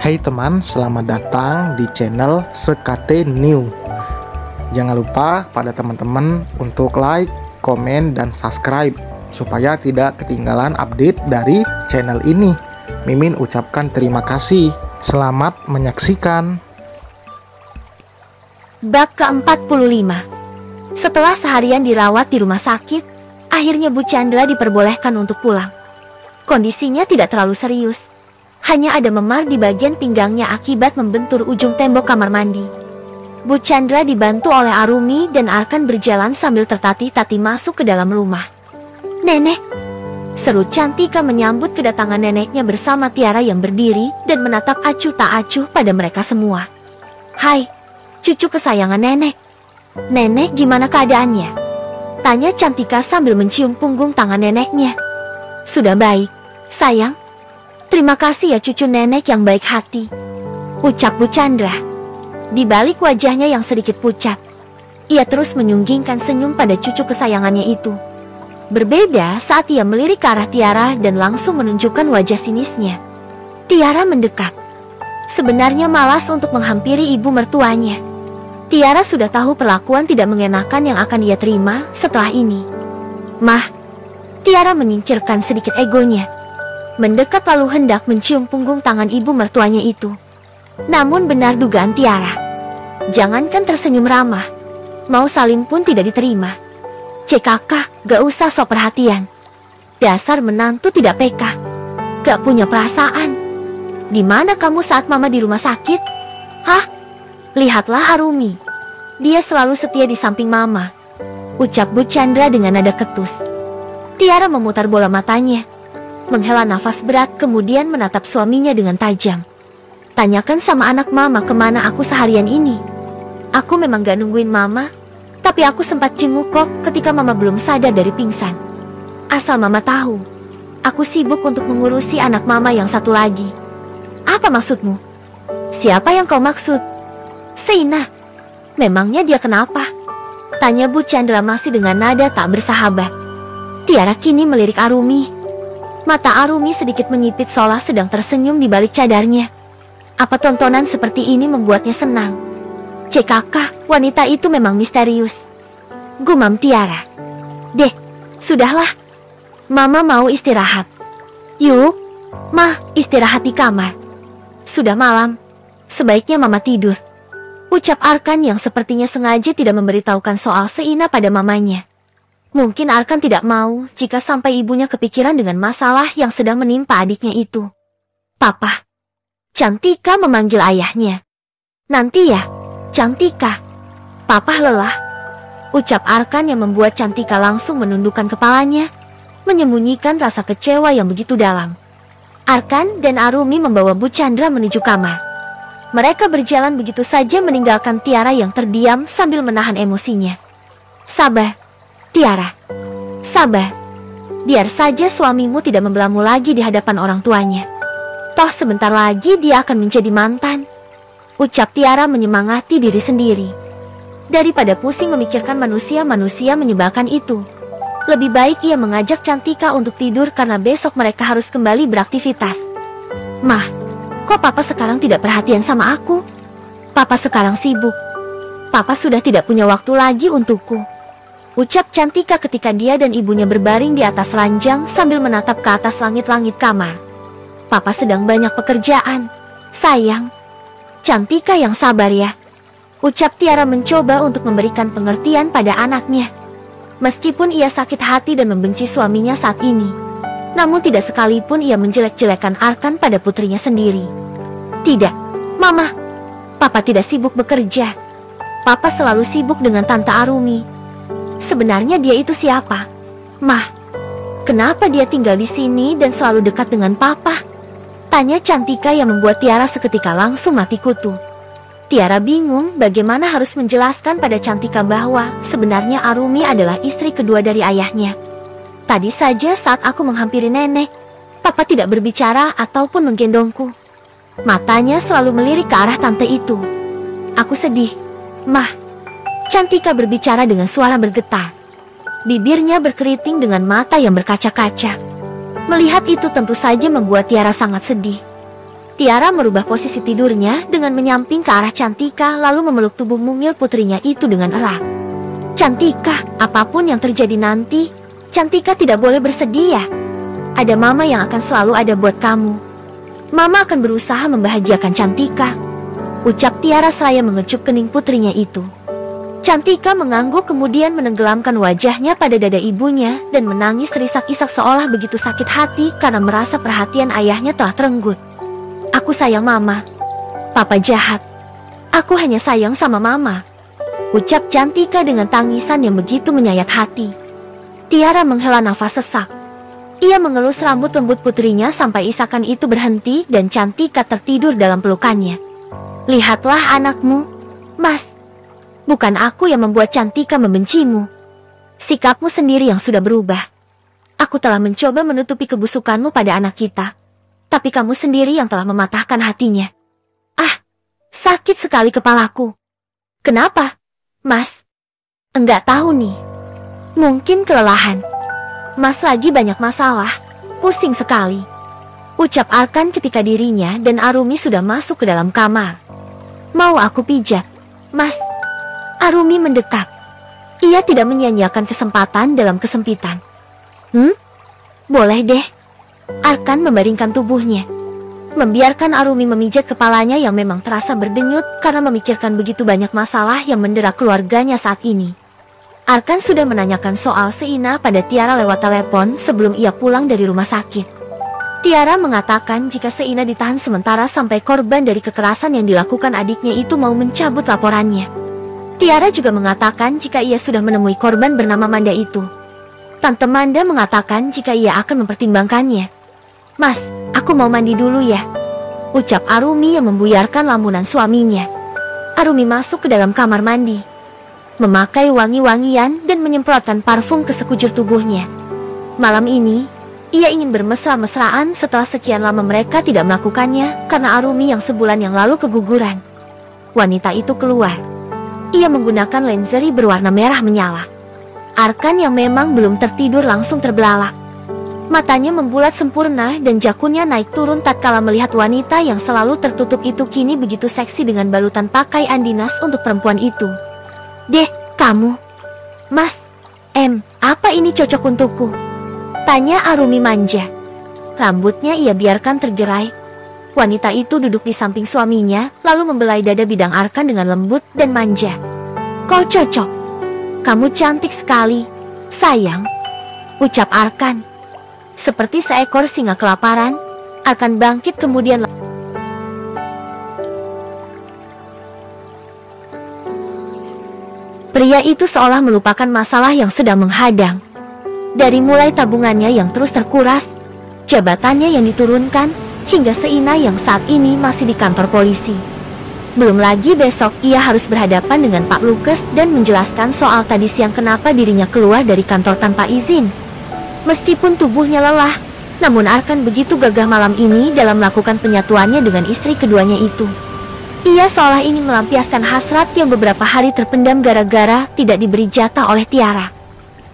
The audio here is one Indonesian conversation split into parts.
Hai teman, selamat datang di channel Sekate New. Jangan lupa pada teman-teman untuk like, komen, dan subscribe supaya tidak ketinggalan update dari channel ini. Mimin ucapkan terima kasih. Selamat menyaksikan. Bab ke-45. Setelah seharian dirawat di rumah sakit, akhirnya Bu Chandra diperbolehkan untuk pulang. Kondisinya tidak terlalu serius. Hanya ada memar di bagian pinggangnya akibat membentur ujung tembok kamar mandi. Bu Chandra dibantu oleh Arumi dan Arkan berjalan sambil tertatih-tatih masuk ke dalam rumah. "Nenek!" seru Cantika menyambut kedatangan neneknya bersama Tiara yang berdiri dan menatap acuh tak acuh pada mereka semua. "Hai, cucu kesayangan nenek. Nenek gimana keadaannya?" tanya Cantika sambil mencium punggung tangan neneknya. "Sudah baik, sayang. Terima kasih ya cucu nenek yang baik hati," ucap Bu Chandra. Di balik wajahnya yang sedikit pucat, ia terus menyunggingkan senyum pada cucu kesayangannya itu. Berbeda saat ia melirik ke arah Tiara dan langsung menunjukkan wajah sinisnya. Tiara mendekat. Sebenarnya malas untuk menghampiri ibu mertuanya. Tiara sudah tahu perlakuan tidak mengenakan yang akan ia terima setelah ini. "Mah," Tiara menyingkirkan sedikit egonya. Mendekat lalu hendak mencium punggung tangan ibu mertuanya itu. Namun benar dugaan Tiara. Jangankan tersenyum ramah, mau salim pun tidak diterima. "Cek kakak, gak usah sok perhatian. Dasar menantu tidak peka. Gak punya perasaan. Di mana kamu saat mama di rumah sakit? Hah? Lihatlah Arumi. Dia selalu setia di samping mama," ucap Bu Chandra dengan nada ketus. Tiara memutar bola matanya, menghela nafas berat kemudian menatap suaminya dengan tajam. "Tanyakan sama anak mama kemana aku seharian ini. Aku memang gak nungguin mama, tapi aku sempat jenguk kok ketika mama belum sadar dari pingsan. Asal mama tahu, aku sibuk untuk mengurusi anak mama yang satu lagi." "Apa maksudmu? Siapa yang kau maksud?" "Seina. Memangnya dia kenapa?" tanya Bu Chandra masih dengan nada tak bersahabat. Tiara kini melirik Arumi. Mata Arumi sedikit menyipit seolah sedang tersenyum di balik cadarnya. Apa tontonan seperti ini membuatnya senang? "Cek kakak, wanita itu memang misterius," gumam Tiara. "Deh, sudahlah. Mama mau istirahat. Yuk, Mah, istirahat di kamar. Sudah malam, sebaiknya mama tidur," ucap Arkan yang sepertinya sengaja tidak memberitahukan soal Seina pada mamanya. Mungkin Arkan tidak mau jika sampai ibunya kepikiran dengan masalah yang sedang menimpa adiknya itu. "Papa." Cantika memanggil ayahnya. "Nanti ya, Cantika. Papa lelah," ucap Arkan yang membuat Cantika langsung menundukkan kepalanya, menyembunyikan rasa kecewa yang begitu dalam. Arkan dan Arumi membawa Bu Chandra menuju kamar. Mereka berjalan begitu saja meninggalkan Tiara yang terdiam sambil menahan emosinya. "Sabar, Tiara. Sabar. Biar saja suamimu tidak membelamu lagi di hadapan orang tuanya. Toh sebentar lagi dia akan menjadi mantan," ucap Tiara menyemangati diri sendiri. Daripada pusing memikirkan manusia-manusia menyebalkan itu, lebih baik ia mengajak Cantika untuk tidur karena besok mereka harus kembali beraktivitas. "Mah, kok papa sekarang tidak perhatian sama aku? Papa sekarang sibuk. Papa sudah tidak punya waktu lagi untukku," ucap Cantika ketika dia dan ibunya berbaring di atas ranjang sambil menatap ke atas langit-langit kamar. "Papa sedang banyak pekerjaan, sayang." "Cantika yang sabar ya," ucap Tiara mencoba untuk memberikan pengertian pada anaknya. Meskipun ia sakit hati dan membenci suaminya saat ini, namun tidak sekalipun ia menjelek-jelekan Arkan pada putrinya sendiri. "Tidak, Mama. Papa tidak sibuk bekerja. Papa selalu sibuk dengan Tante Arumi. Sebenarnya dia itu siapa? Mah, kenapa dia tinggal di sini dan selalu dekat dengan papa?" tanya Cantika yang membuat Tiara seketika langsung mati kutu. Tiara bingung bagaimana harus menjelaskan pada Cantika bahwa sebenarnya Arumi adalah istri kedua dari ayahnya. "Tadi saja saat aku menghampiri nenek, papa tidak berbicara ataupun menggendongku. Matanya selalu melirik ke arah tante itu. Aku sedih, Mah." Cantika berbicara dengan suara bergetar. Bibirnya berkeriting dengan mata yang berkaca-kaca. Melihat itu tentu saja membuat Tiara sangat sedih. Tiara merubah posisi tidurnya dengan menyamping ke arah Cantika lalu memeluk tubuh mungil putrinya itu dengan erat. Cantika, apapun yang terjadi nanti, Cantika tidak boleh bersedih ya. Ada mama yang akan selalu ada buat kamu. Mama akan berusaha membahagiakan Cantika, ucap Tiara seraya mengecup kening putrinya itu. Cantika mengangguk kemudian menenggelamkan wajahnya pada dada ibunya dan menangis terisak-isak seolah begitu sakit hati karena merasa perhatian ayahnya telah terenggut. Aku sayang mama. Papa jahat. Aku hanya sayang sama mama, ucap Cantika dengan tangisan yang begitu menyayat hati. Tiara menghela nafas sesak. Ia mengelus rambut lembut putrinya sampai isakan itu berhenti dan Cantika tertidur dalam pelukannya. Lihatlah anakmu, Mas. Bukan aku yang membuat Cantika membencimu. Sikapmu sendiri yang sudah berubah. Aku telah mencoba menutupi kebusukanmu pada anak kita, tapi kamu sendiri yang telah mematahkan hatinya. Ah, sakit sekali kepalaku. Kenapa, Mas? Enggak tahu nih. Mungkin kelelahan. Mas lagi banyak masalah, pusing sekali, ucap Arkan ketika dirinya dan Arumi sudah masuk ke dalam kamar. Mau aku pijat, Mas? Arumi mendekat. Ia tidak menyia-nyiakan kesempatan dalam kesempitan. Boleh deh. Arkan membaringkan tubuhnya, membiarkan Arumi memijat kepalanya yang memang terasa berdenyut karena memikirkan begitu banyak masalah yang mendera keluarganya saat ini. Arkan sudah menanyakan soal Seina pada Tiara lewat telepon sebelum ia pulang dari rumah sakit. Tiara mengatakan jika Seina ditahan sementara sampai korban dari kekerasan yang dilakukan adiknya itu mau mencabut laporannya. Tiara juga mengatakan jika ia sudah menemui korban bernama Manda itu. Tante Manda mengatakan jika ia akan mempertimbangkannya. Mas, aku mau mandi dulu ya, ucap Arumi yang membuyarkan lamunan suaminya. Arumi masuk ke dalam kamar mandi, memakai wangi-wangian dan menyemprotkan parfum ke sekujur tubuhnya. Malam ini, ia ingin bermesra-mesraan setelah sekian lama mereka tidak melakukannya karena Arumi yang sebulan yang lalu keguguran. Wanita itu keluar. Ia menggunakan lingerie berwarna merah menyala. Arkan yang memang belum tertidur langsung terbelalak. Matanya membulat sempurna dan jakunnya naik turun tatkala melihat wanita yang selalu tertutup itu kini begitu seksi dengan balutan pakaian dinas untuk perempuan itu. Deh, kamu. Mas, apa ini cocok untukku? Tanya Arumi manja. Rambutnya ia biarkan tergerai. Wanita itu duduk di samping suaminya, lalu membelai dada bidang Arkan dengan lembut dan manja. Kau cocok. Kamu cantik sekali, sayang, ucap Arkan. Seperti seekor singa kelaparan, Arkan bangkit kemudian. Pria itu seolah melupakan masalah yang sedang menghadang. Dari mulai tabungannya yang terus terkuras, jabatannya yang diturunkan, hingga Seina yang saat ini masih di kantor polisi. Belum lagi besok ia harus berhadapan dengan Pak Lukes dan menjelaskan soal tadi siang kenapa dirinya keluar dari kantor tanpa izin. Meskipun tubuhnya lelah, namun Arkan begitu gagah malam ini dalam melakukan penyatuannya dengan istri keduanya itu. Ia seolah ingin melampiaskan hasrat yang beberapa hari terpendam gara-gara tidak diberi jatah oleh Tiara.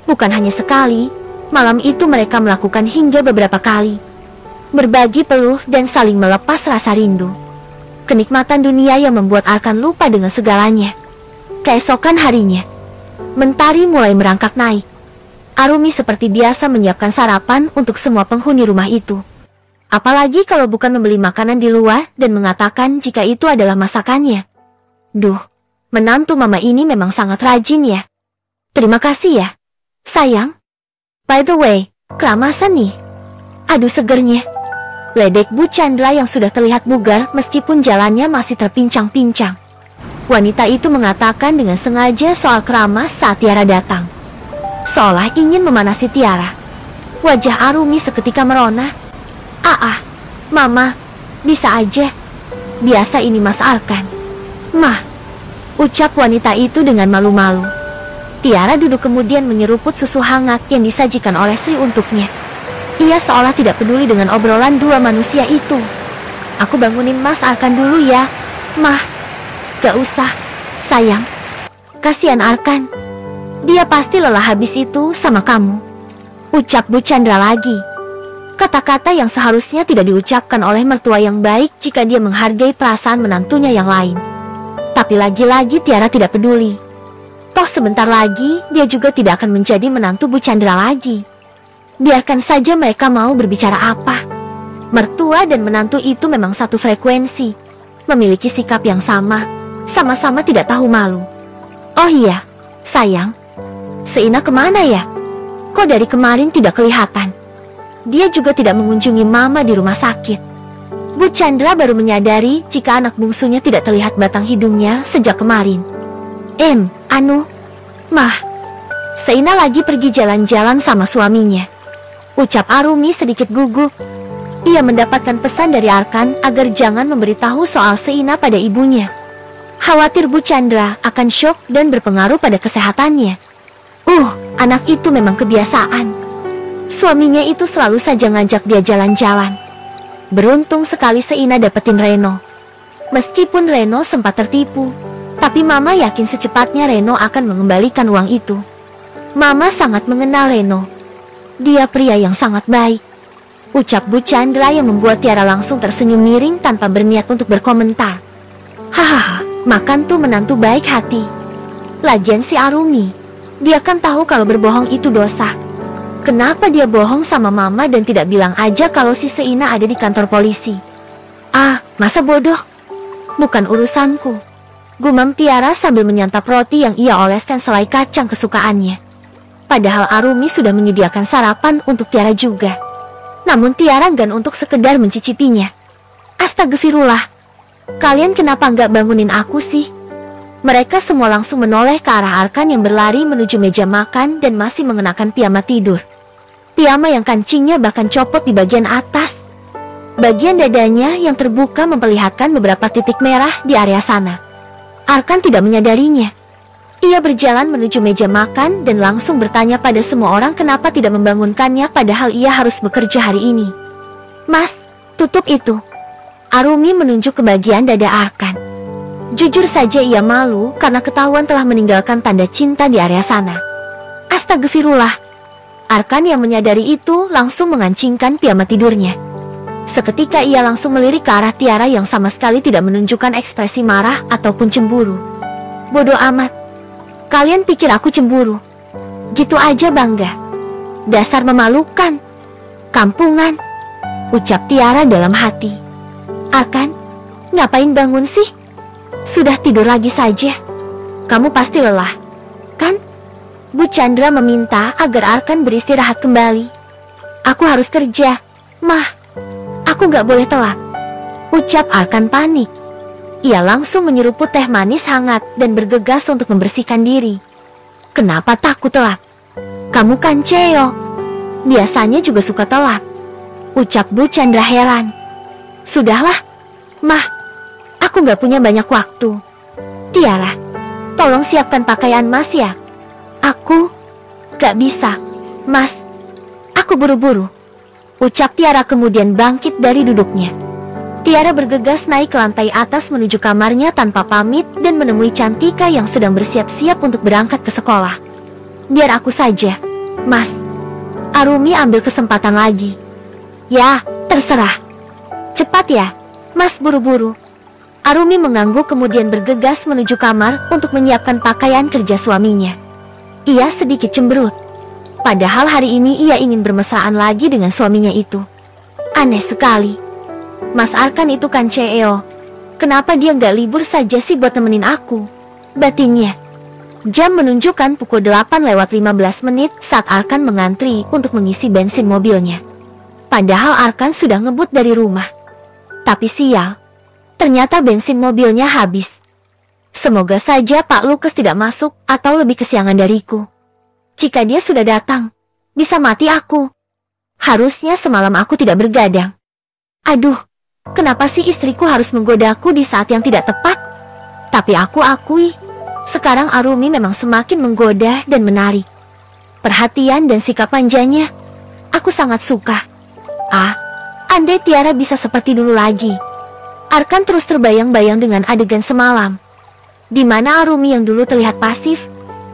Bukan hanya sekali, malam itu mereka melakukan hingga beberapa kali. Berbagi peluh dan saling melepas rasa rindu. Kenikmatan dunia yang membuat Arkan lupa dengan segalanya. Keesokan harinya, mentari mulai merangkak naik. Arumi seperti biasa menyiapkan sarapan untuk semua penghuni rumah itu. Apalagi kalau bukan membeli makanan di luar dan mengatakan jika itu adalah masakannya. Duh, menantu mama ini memang sangat rajin ya. Terima kasih ya, sayang. By the way, keramasan nih. Aduh segernya. Ledek Bu Chandra yang sudah terlihat bugar meskipun jalannya masih terpincang-pincang. Wanita itu mengatakan dengan sengaja soal keramas saat Tiara datang. Seolah ingin memanasi Tiara. Wajah Arumi seketika merona. Mama, bisa aja. Biasa ini Mas Arkan. Mah, ucap wanita itu dengan malu-malu. Tiara duduk kemudian menyeruput susu hangat yang disajikan oleh Sri untuknya. Ia seolah tidak peduli dengan obrolan dua manusia itu. Aku bangunin Mas Arkan dulu ya, Mah. Gak usah, sayang. Kasihan Arkan. Dia pasti lelah habis itu sama kamu, ucap Bu Chandra lagi. Kata-kata yang seharusnya tidak diucapkan oleh mertua yang baik jika dia menghargai perasaan menantunya yang lain. Tapi lagi-lagi Tiara tidak peduli. Toh sebentar lagi dia juga tidak akan menjadi menantu Bu Chandra lagi. Biarkan saja mereka mau berbicara apa. Mertua dan menantu itu memang satu frekuensi, memiliki sikap yang sama, sama-sama tidak tahu malu. Oh iya, sayang, Seina kemana ya? Kok dari kemarin tidak kelihatan? Dia juga tidak mengunjungi mama di rumah sakit. Bu Chandra baru menyadari jika anak bungsunya tidak terlihat batang hidungnya sejak kemarin. Mah, Seina lagi pergi jalan-jalan sama suaminya. Ucap Arumi sedikit gugup. Ia mendapatkan pesan dari Arkan agar jangan memberitahu soal Seina pada ibunya. Khawatir Bu Chandra akan syok dan berpengaruh pada kesehatannya. Anak itu memang kebiasaan. Suaminya itu selalu saja ngajak dia jalan-jalan. Beruntung sekali Seina dapetin Reno. Meskipun Reno sempat tertipu, tapi Mama yakin secepatnya Reno akan mengembalikan uang itu. Mama sangat mengenal Reno. Dia pria yang sangat baik. Ucap Bu Chandra yang membuat Tiara langsung tersenyum miring tanpa berniat untuk berkomentar. Hahaha, makan tuh menantu baik hati. Lagian si Arumi, dia kan tahu kalau berbohong itu dosa. Kenapa dia bohong sama Mama dan tidak bilang aja kalau si Seina ada di kantor polisi? Masa bodoh? Bukan urusanku. Gumam Tiara sambil menyantap roti yang ia oleskan selai kacang kesukaannya. Padahal Arumi sudah menyediakan sarapan untuk Tiara juga. Namun Tiara enggan untuk sekedar mencicipinya. Astagfirullah. Kalian kenapa nggak bangunin aku sih? Mereka semua langsung menoleh ke arah Arkan yang berlari menuju meja makan dan masih mengenakan piyama tidur. Piyama yang kancingnya bahkan copot di bagian atas. Bagian dadanya yang terbuka memperlihatkan beberapa titik merah di area sana. Arkan tidak menyadarinya. Ia berjalan menuju meja makan dan langsung bertanya pada semua orang kenapa tidak membangunkannya padahal ia harus bekerja hari ini. Mas, tutup itu. Arumi menunjuk ke bagian dada Arkan. Jujur saja ia malu karena ketahuan telah meninggalkan tanda cinta di area sana. Astagfirullah. Arkan yang menyadari itu langsung mengancingkan piyama tidurnya. Seketika ia langsung melirik ke arah Tiara yang sama sekali tidak menunjukkan ekspresi marah ataupun cemburu. Bodoh amat. Kalian pikir aku cemburu? Gitu aja bangga. Dasar memalukan. Kampungan. Ucap Tiara dalam hati. Arkan, ngapain bangun sih? Sudah tidur lagi saja. Kamu pasti lelah, kan? Bu Chandra meminta agar Arkan beristirahat kembali. Aku harus kerja, Mah. Aku gak boleh telat. Ucap Arkan panik. Ia langsung menyeruput teh manis hangat dan bergegas untuk membersihkan diri. Kenapa takut telat? Kamu kan Ceo. Biasanya juga suka telat. Ucap Bu Chandra heran. Sudahlah, Mah. Aku gak punya banyak waktu. Tiara, tolong siapkan pakaian Mas ya. Aku gak bisa, Mas. Aku buru-buru. Ucap Tiara kemudian bangkit dari duduknya. Tiara bergegas naik ke lantai atas menuju kamarnya tanpa pamit dan menemui Cantika yang sedang bersiap-siap untuk berangkat ke sekolah. Biar aku saja, Mas. Arumi ambil kesempatan lagi. Ya, terserah. Cepat ya, Mas buru-buru. Arumi mengangguk kemudian bergegas menuju kamar untuk menyiapkan pakaian kerja suaminya. Ia sedikit cemberut. Padahal hari ini ia ingin bermesraan lagi dengan suaminya itu. Aneh sekali. Mas Arkan itu kan CEO. Kenapa dia nggak libur saja sih buat temenin aku? Batinnya. Jam menunjukkan pukul 8:15 saat Arkan mengantri untuk mengisi bensin mobilnya. Padahal Arkan sudah ngebut dari rumah. Tapi sial. Ternyata bensin mobilnya habis. Semoga saja Pak Lukas tidak masuk atau lebih kesiangan dariku. Jika dia sudah datang, bisa mati aku. Harusnya semalam aku tidak bergadang. Aduh, kenapa sih istriku harus menggodaku di saat yang tidak tepat? Tapi aku akui, sekarang Arumi memang semakin menggoda dan menarik. Perhatian dan sikap manjanya, aku sangat suka. Andai Tiara bisa seperti dulu lagi. Arkan terus terbayang-bayang dengan adegan semalam. Di mana Arumi yang dulu terlihat pasif,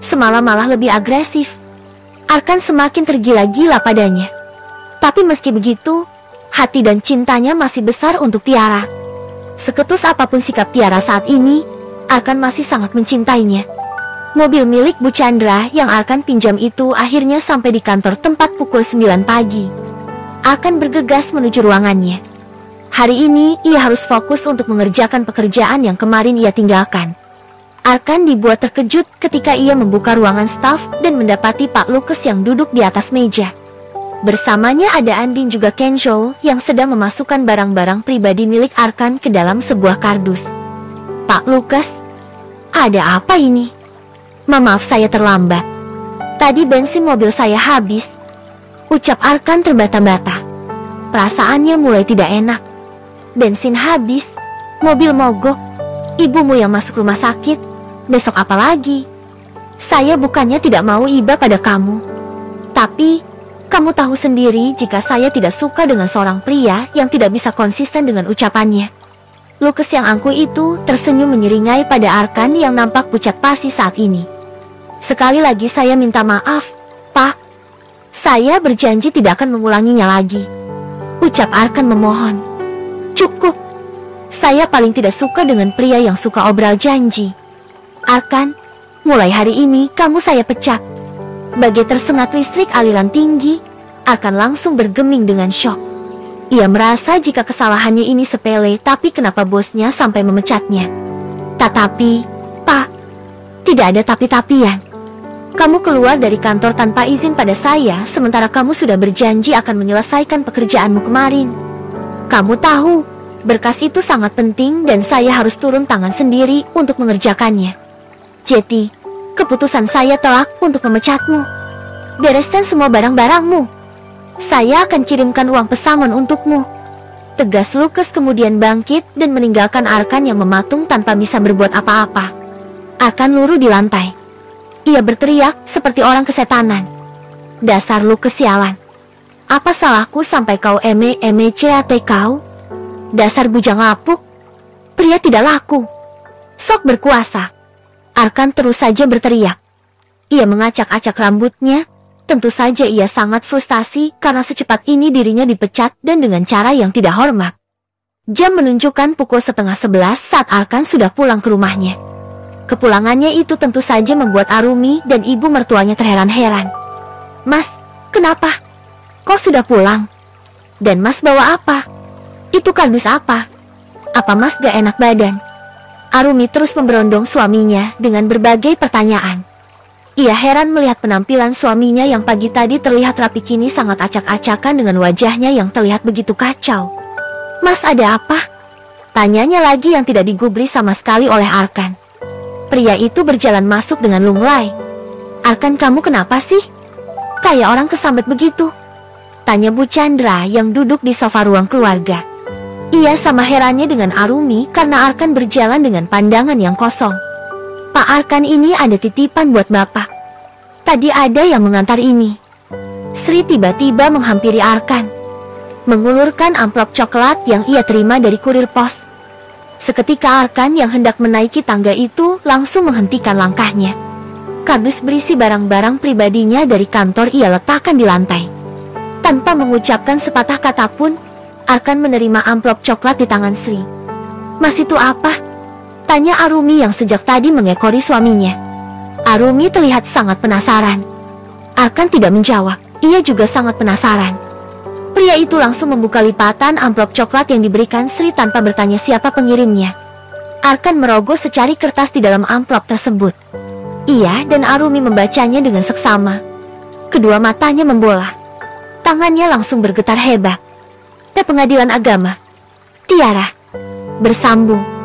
semalam malah lebih agresif. Arkan semakin tergila-gila padanya. Tapi meski begitu, hati dan cintanya masih besar untuk Tiara. Seketus apapun sikap Tiara saat ini, Arkan masih sangat mencintainya. Mobil milik Bu Chandra yang Arkan pinjam itu akhirnya sampai di kantor tempat pukul 9 pagi. Arkan bergegas menuju ruangannya. Hari ini ia harus fokus untuk mengerjakan pekerjaan yang kemarin ia tinggalkan. Arkan dibuat terkejut ketika ia membuka ruangan staf dan mendapati Pak Lukas yang duduk di atas meja. Bersamanya ada Andin juga Kenzo yang sedang memasukkan barang-barang pribadi milik Arkan ke dalam sebuah kardus. Pak Lukas, ada apa ini? Maaf saya terlambat. Tadi bensin mobil saya habis. Ucap Arkan terbata-bata. Perasaannya mulai tidak enak. Bensin habis, mobil mogok, ibumu yang masuk rumah sakit, besok apa lagi? Saya bukannya tidak mau iba pada kamu. Tapi, kamu tahu sendiri jika saya tidak suka dengan seorang pria yang tidak bisa konsisten dengan ucapannya. Lukas yang angkuh itu tersenyum menyeringai pada Arkan yang nampak pucat pasi saat ini. Sekali lagi saya minta maaf, Pak. Saya berjanji tidak akan mengulanginya lagi. Ucap Arkan memohon. Cukup. Saya paling tidak suka dengan pria yang suka obral janji. Arkan, mulai hari ini kamu saya pecat. Bagai tersengat listrik aliran tinggi, Arkan langsung bergeming dengan syok. Ia merasa jika kesalahannya ini sepele, tapi kenapa bosnya sampai memecatnya? Tetapi, Pak, tidak ada tapi-tapian. Kamu keluar dari kantor tanpa izin pada saya, sementara kamu sudah berjanji akan menyelesaikan pekerjaanmu kemarin. Kamu tahu, berkas itu sangat penting dan saya harus turun tangan sendiri untuk mengerjakannya. Jadi, keputusan saya telak untuk memecatmu. Bereskan semua barang-barangmu. Saya akan kirimkan uang pesangon untukmu. Tegas Lukas kemudian bangkit dan meninggalkan Arkan yang mematung tanpa bisa berbuat apa-apa. Arkan luruh di lantai. Ia berteriak seperti orang kesetanan. Dasar lu kesialan. Apa salahku sampai kau cat kau? Dasar bujang lapuk. Pria tidak laku. Sok berkuasa. Arkan terus saja berteriak. Ia mengacak-acak rambutnya. Tentu saja ia sangat frustasi karena secepat ini dirinya dipecat dan dengan cara yang tidak hormat. Jam menunjukkan pukul 10:30 saat Arkan sudah pulang ke rumahnya. Kepulangannya itu tentu saja membuat Arumi dan ibu mertuanya terheran-heran. Mas, kenapa? Kok sudah pulang? Dan Mas bawa apa? Itu kardus apa? Apa Mas gak enak badan? Arumi terus memberondong suaminya dengan berbagai pertanyaan. Ia heran melihat penampilan suaminya yang pagi tadi terlihat rapi kini sangat acak-acakan dengan wajahnya yang terlihat begitu kacau. Mas ada apa? Tanyanya lagi yang tidak digubris sama sekali oleh Arkan. Pria itu berjalan masuk dengan lunglai. Arkan kamu kenapa sih? Kayak orang kesambet begitu. Tanya Bu Chandra yang duduk di sofa ruang keluarga. Ia sama herannya dengan Arumi karena Arkan berjalan dengan pandangan yang kosong. Pak Arkan ini ada titipan buat Bapak. Tadi ada yang mengantar ini. Sri tiba-tiba menghampiri Arkan. Mengulurkan amplop coklat yang ia terima dari kurir pos. Seketika Arkan yang hendak menaiki tangga itu langsung menghentikan langkahnya. Kardus berisi barang-barang pribadinya dari kantor ia letakkan di lantai. Tanpa mengucapkan sepatah kata pun, Arkan menerima amplop coklat di tangan Sri. Mas itu apa? Tanya Arumi yang sejak tadi mengekori suaminya. Arumi terlihat sangat penasaran. Arkan tidak menjawab, ia juga sangat penasaran. Pria itu langsung membuka lipatan amplop coklat yang diberikan Sri tanpa bertanya siapa pengirimnya. Arkan merogoh secari kertas di dalam amplop tersebut. Ia dan Arumi membacanya dengan seksama. Kedua matanya membola. Tangannya langsung bergetar hebat. Pengadilan agama. Tiara. Bersambung.